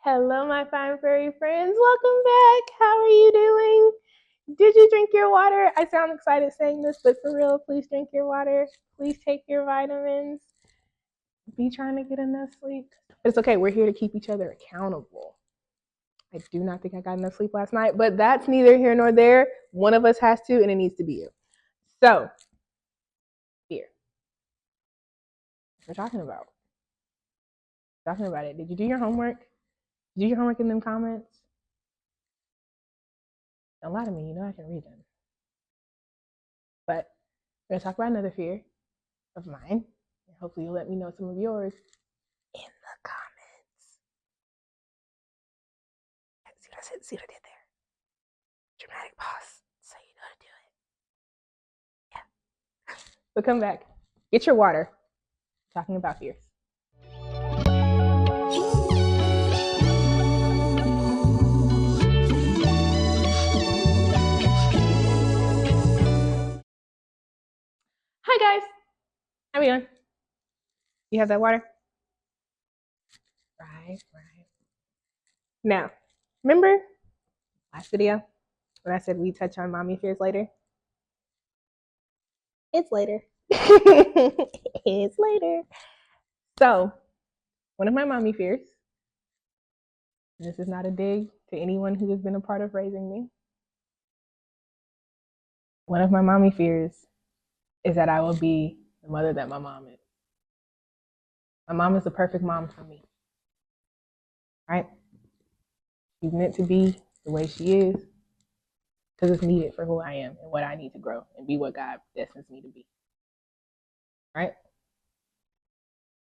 Hello, my fine furry friends. Welcome back. How are you doing? Did you drink your water? I sound excited saying this, but for real, please drink your water. Please take your vitamins. Be trying to get enough sleep. But it's okay. We're here to keep each other accountable. I do not think I got enough sleep last night, but that's neither here nor there. One of us has to, and it needs to be you. So, here. We're talking about. Talking about it. Did you do your homework? Did you do your homework in them comments? Don't lie to me. You know I can read them. But we're going to talk about another fear of mine. And hopefully you'll let me know some of yours in the comments. See what I did there? Dramatic pause. So you know how to do it. Yeah. But come back. Get your water. Talking about fears. Hi guys. How are you doing? You have that water? Right. Now, remember last video when I said we touch on mommy fears later? It's later. It's later. So, one of my mommy fears, and this is not a dig to anyone who has been a part of raising me. One of my mommy fears is that I will be the mother that my mom is. My mom is the perfect mom for me, right? She's meant to be the way she is because it's needed for who I am and what I need to grow and be what God destines me to be, right?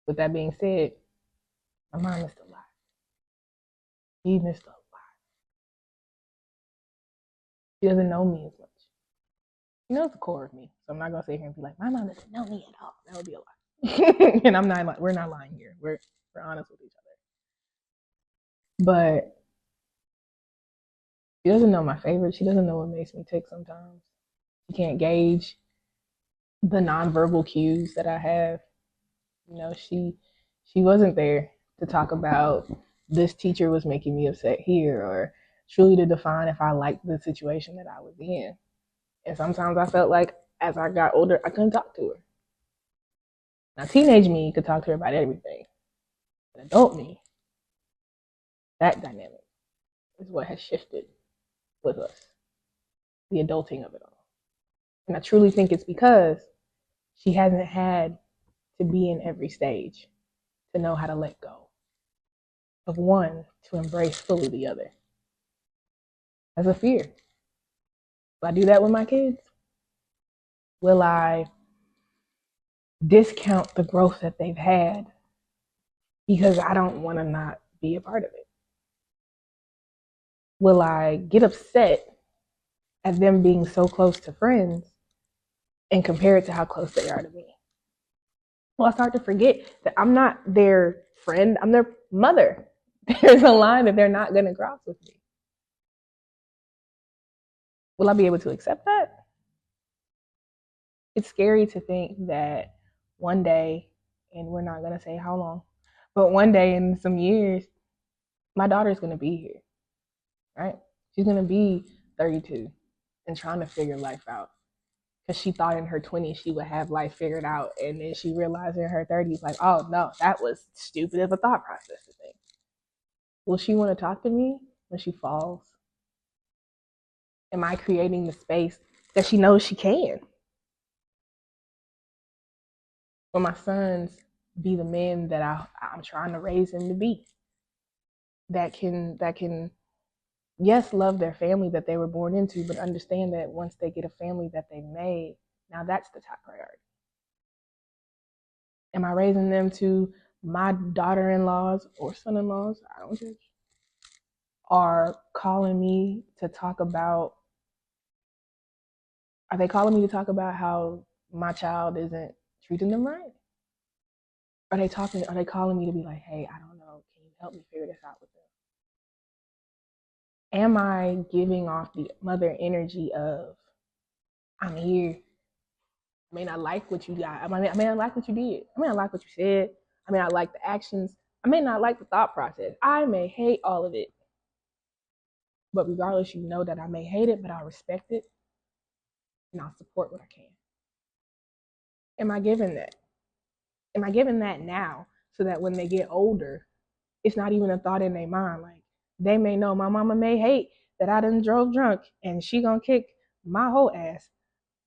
With that being said, my mom missed a lot. She missed a lot. She doesn't know me as much. She knows the core of me, so I'm not gonna sit here and be like, my mom doesn't know me at all. That would be a lie. And I'm not. We're not lying here. We're honest with each other. But she doesn't know my favorites. She doesn't know what makes me tick sometimes. She can't gauge the nonverbal cues that I have. You know, she wasn't there to talk about this teacher was making me upset here, or truly to define if I liked the situation that I was in. And sometimes I felt like as I got older, I couldn't talk to her. Now, teenage me could talk to her about everything. But adult me, that dynamic is what has shifted with us, the adulting of it all. And I truly think it's because she hasn't had to be in every stage to know how to let go of one to embrace fully the other. That's a fear. Will I do that with my kids? Will I discount the growth that they've had because I don't want to not be a part of it? Will I get upset at them being so close to friends and compare it to how close they are to me? Well, I start to forget that I'm not their friend, I'm their mother. There's a line that they're not going to cross with me. Will I be able to accept that? It's scary to think that one day, and we're not going to say how long, but one day in some years, my daughter's going to be here, right? She's going to be 32 and trying to figure life out. Because she thought in her 20s she would have life figured out. And then she realized in her 30s, like, oh no, that was stupid of a thought process to think. Will she want to talk to me when she falls? Am I creating the space that she knows she can? Will my sons be the men that I'm trying to raise them to be? That can, yes, love their family that they were born into, but understand that once they get a family that they made, now that's the top priority. Am I raising them to my daughter-in-laws or son-in-laws? I don't judge. Are calling me to talk about, are they calling me to talk about how my child isn't treating them right? Are they calling me to be like, hey, I don't know, can you help me figure this out with them? Am I giving off the mother energy of, I'm here. I may not like what you got. I may not like what you did. I may not like what you said. I may not like the actions. I may not like the thought process. I may hate all of it. But regardless, you know that I may hate it, but I'll respect it and I'll support what I can. Am I giving that? Am I giving that now so that when they get older, it's not even a thought in their mind? Like they may know my mama may hate that I done drove drunk and she gonna kick my whole ass,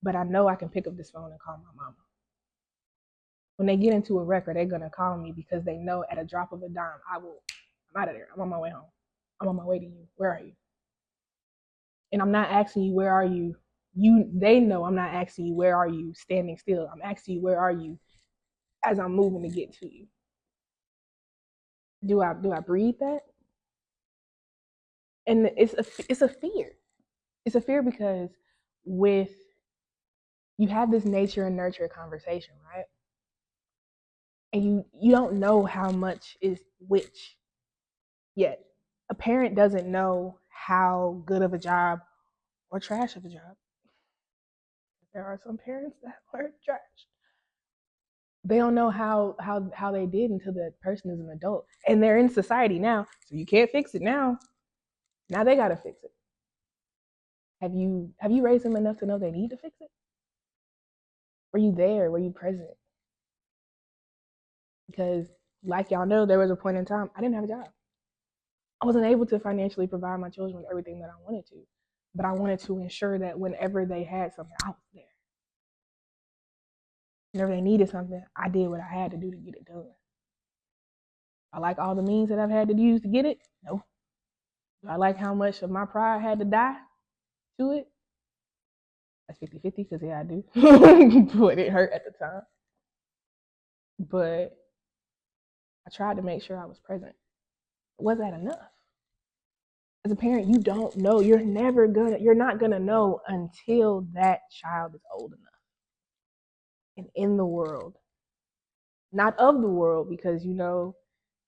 but I know I can pick up this phone and call my mama. When they get into a wreck, they're gonna call me because they know at a drop of a dime, I'm out of there. I'm on my way home. I'm on my way to you. Where are you? And I'm not asking you where are you. They know I'm not asking you where are you standing still. I'm asking you where are you as I'm moving to get to you. Do I breathe that? And it's a fear. It's a fear because with you have this nature and nurture conversation, right? And you don't know how much is which yet. A parent doesn't know how good of a job or trash of a job. There are some parents that are trash. They don't know how they did until the person is an adult. And they're in society now, so you can't fix it now. Now they gotta fix it. Have you raised them enough to know they need to fix it? Were you there? Were you present? Because like y'all know, there was a point in time I didn't have a job. I wasn't able to financially provide my children with everything that I wanted to. But I wanted to ensure that whenever they had something, I was there. Whenever they needed something, I did what I had to do to get it done. I like all the means that I've had to use to get it? No. Do I like how much of my pride had to die to it? That's 50-50 because yeah, I do. But it hurt at the time. But I tried to make sure I was present. Was that enough? As a parent, you don't know. You're not gonna know until that child is old enough and in the world. Not of the world, because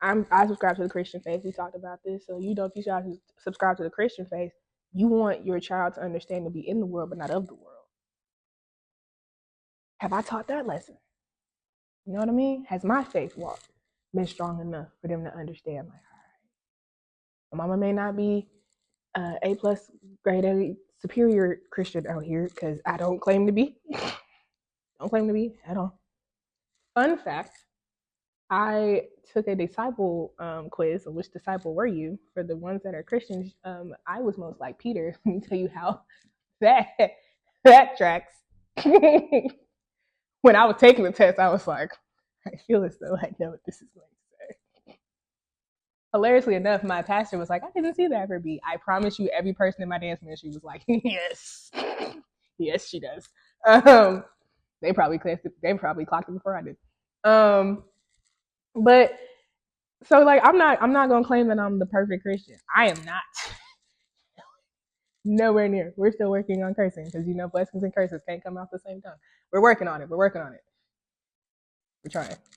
I subscribe to the Christian faith. We talked about this. So if you subscribe to the Christian faith, you want your child to understand to be in the world, but not of the world. Have I taught that lesson? You know what I mean? Has my faith walk been strong enough for them to understand? Like, all right, my mama may not be A plus grade A superior Christian out here because I don't claim to be. Don't claim to be at all. Fun fact: I took a disciple quiz. Which disciple were you? For the ones that are Christians, I was most like Peter. Let me tell you how that that tracks. When I was taking the test, I was like, I feel as though I know what this is going to say. Hilariously enough, my pastor was like, I didn't see that for B. I promise you, every person in my dance ministry was like, yes, yes, she does. They probably clocked it before I did. But so like I'm not gonna claim that I'm the perfect Christian. I am not. Nowhere near. We're still working on cursing because blessings and curses can't come out at the same time. We're working on it. We're trying.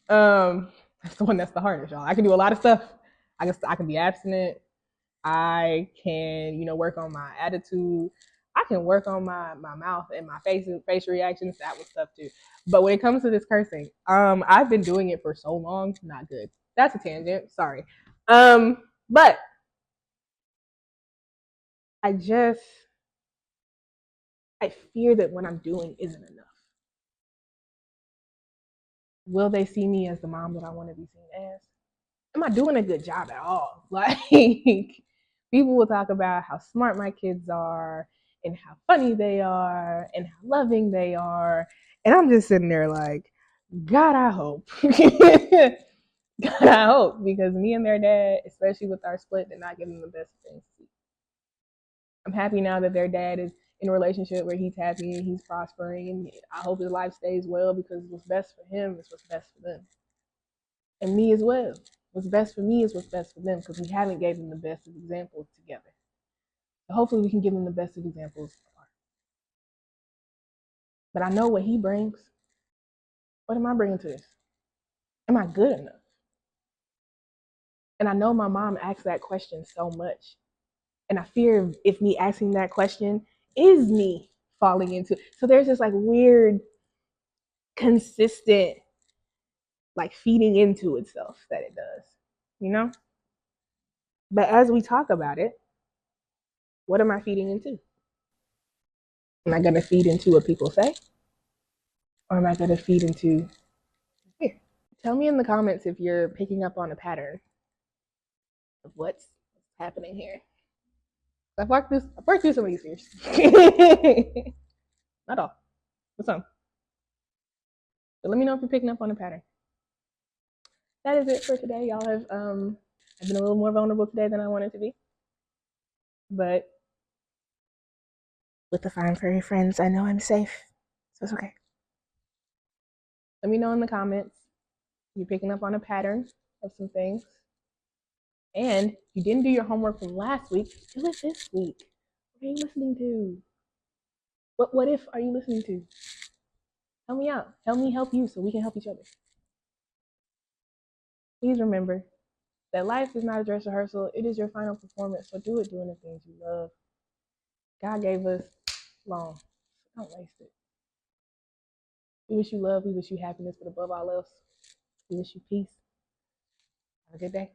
That's the one that's the hardest, y'all. I can do a lot of stuff. I can be abstinent. I can, work on my attitude. I can work on my mouth and my face reactions. That was tough too. But when it comes to this cursing, I've been doing it for so long. Not good. That's a tangent. Sorry. But I fear that what I'm doing isn't enough. Will they see me as the mom that I want to be seen as? Am I doing a good job at all? Like, people will talk about how smart my kids are and how funny they are and how loving they are. And I'm just sitting there like, God, I hope. God, I hope. Because me and their dad, especially with our split, did not give them the best things. I'm happy now that their dad is in a relationship where he's happy and he's prospering. And I hope his life stays well because what's best for him is what's best for them. And me as well. What's best for me is what's best for them because we haven't gave them the best of examples together. So hopefully we can give them the best of examples apart. But I know what he brings. What am I bringing to this? Am I good enough? And I know my mom asks that question so much. And I fear if me asking that question is me falling into it. So there's this like weird, consistent, like feeding into itself that it does. you know? But as we talk about it, what am I feeding into? Am I going to feed into what people say? Or am I going to feed into here? Tell me in the comments if you're picking up on a pattern of what's happening here. I've worked through some of these fears. Not all, but some. But let me know if you're picking up on a pattern. That is it for today. Y'all have I've been a little more vulnerable today than I wanted to be. But with the fine furry friends, I know I'm safe. So it's okay. Let me know in the comments if you're picking up on a pattern of some things. And if you didn't do your homework from last week, do it this week. What are you listening to? What if are you listening to? Help me out. Help me help you so we can help each other. Please remember that life is not a dress rehearsal. It is your final performance. So do it doing the things you love. God gave us long. Don't waste it. We wish you love. We wish you happiness. But above all else, we wish you peace. Have a good day.